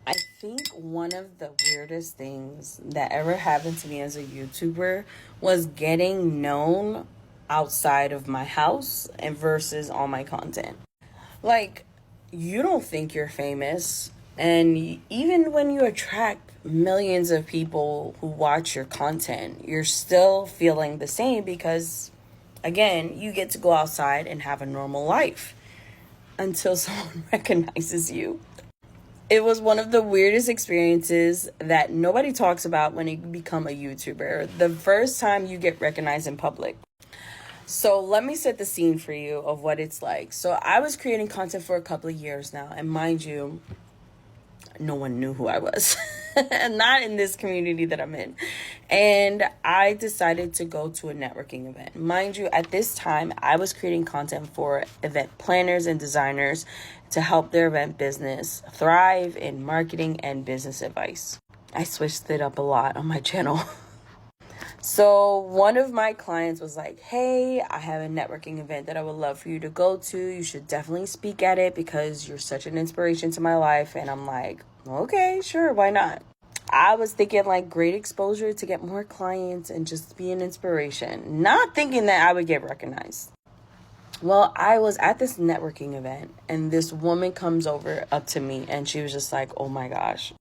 I think one of the weirdest things that ever happened to me as a YouTuber was getting known outside of my house and versus all my content. Like, you don't think you're famous, and even when you attract millions of people who watch your content, you're still feeling the same because, again, you get to go outside and have a normal life until someone recognizes you. It was one of the weirdest experiences that nobody talks about when you become a YouTuber. The first time you get recognized in public. So let me set the scene for you of what it's like. So I was creating content for a couple of years now. And mind you, no one knew who I was. Not in this community that I'm in. And I decided to go to a networking event. Mind you, at this time, I was creating content for event planners and designers to help their event business thrive in marketing and business advice. I switched it up a lot on my channel. So one of my clients was like, hey, I have a networking event that I would love for you to go to. You should definitely speak at it because you're such an inspiration to my life. And I'm like, okay, sure, why not? I was thinking like great exposure to get more clients and just be an inspiration, not thinking that I would get recognized. Well, I was at this networking event and this woman comes up to me and she was just like, oh my gosh,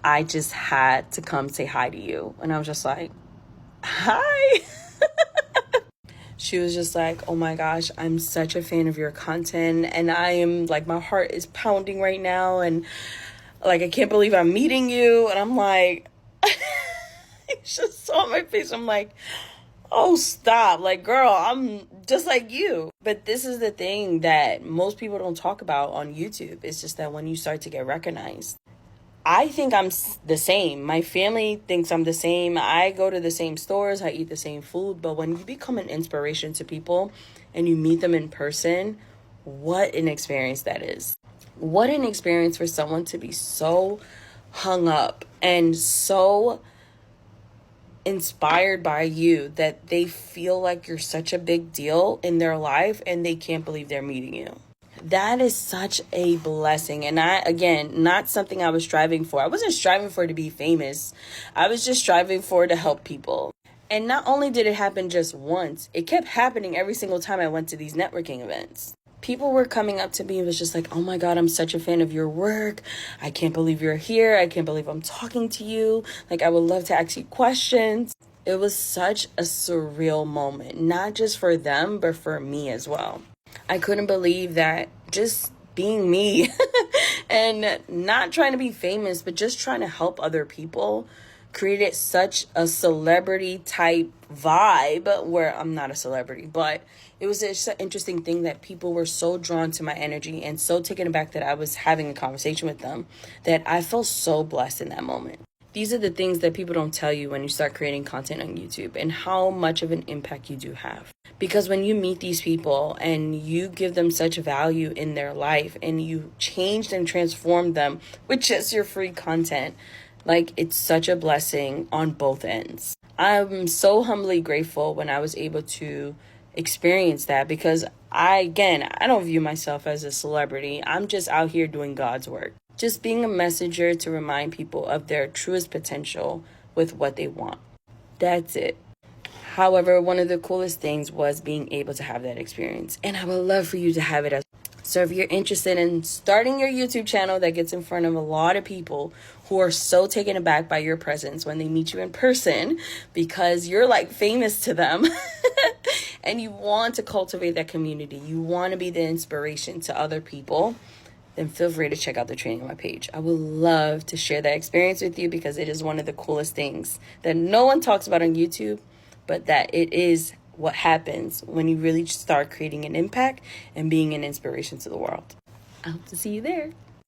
I just had to come say hi to you. And I was just like, hi. She was just like, oh my gosh, I'm such a fan of your content. And I am like, my heart is pounding right now. And like, I can't believe I'm meeting you. And I'm like, it's just saw my face. I'm like, oh, stop. Like, girl, I'm just like you. But this is the thing that most people don't talk about on YouTube. It's just that when you start to get recognized, I think I'm the same. My family thinks I'm the same. I go to the same stores. I eat the same food. But when you become an inspiration to people and you meet them in person, what an experience that is. What an experience for someone to be so hung up and so inspired by you that they feel like you're such a big deal in their life and they can't believe they're meeting you. That is such a blessing. And not something I was striving for. I wasn't striving for to be famous. I was just striving for to help people. And not only did it happen just once, it kept happening every single time I went to these networking events. People were coming up to me and was just like, oh my God, I'm such a fan of your work. I can't believe you're here. I can't believe I'm talking to you. Like, I would love to ask you questions. It was such a surreal moment, not just for them, but for me as well. I couldn't believe that just being me and not trying to be famous, but just trying to help other people created such a celebrity type vibe where I'm not a celebrity, but it was just an interesting thing that people were so drawn to my energy and so taken aback that I was having a conversation with them that I felt so blessed in that moment. These are the things that people don't tell you when you start creating content on YouTube and how much of an impact you do have. Because when you meet these people and you give them such value in their life and you change and transform them with just your free content, like, it's such a blessing on both ends. I'm so humbly grateful when I was able to experience that because I don't view myself as a celebrity. I'm just out here doing God's work. Just being a messenger to remind people of their truest potential with what they want. That's it. However, one of the coolest things was being able to have that experience. And I would love for you to have it as well. So if you're interested in starting your YouTube channel that gets in front of a lot of people who are so taken aback by your presence when they meet you in person because you're like famous to them and you want to cultivate that community, you want to be the inspiration to other people, then feel free to check out the training on my page. I would love to share that experience with you because it is one of the coolest things that no one talks about on YouTube, but that it is what happens when you really start creating an impact and being an inspiration to the world. I hope to see you there.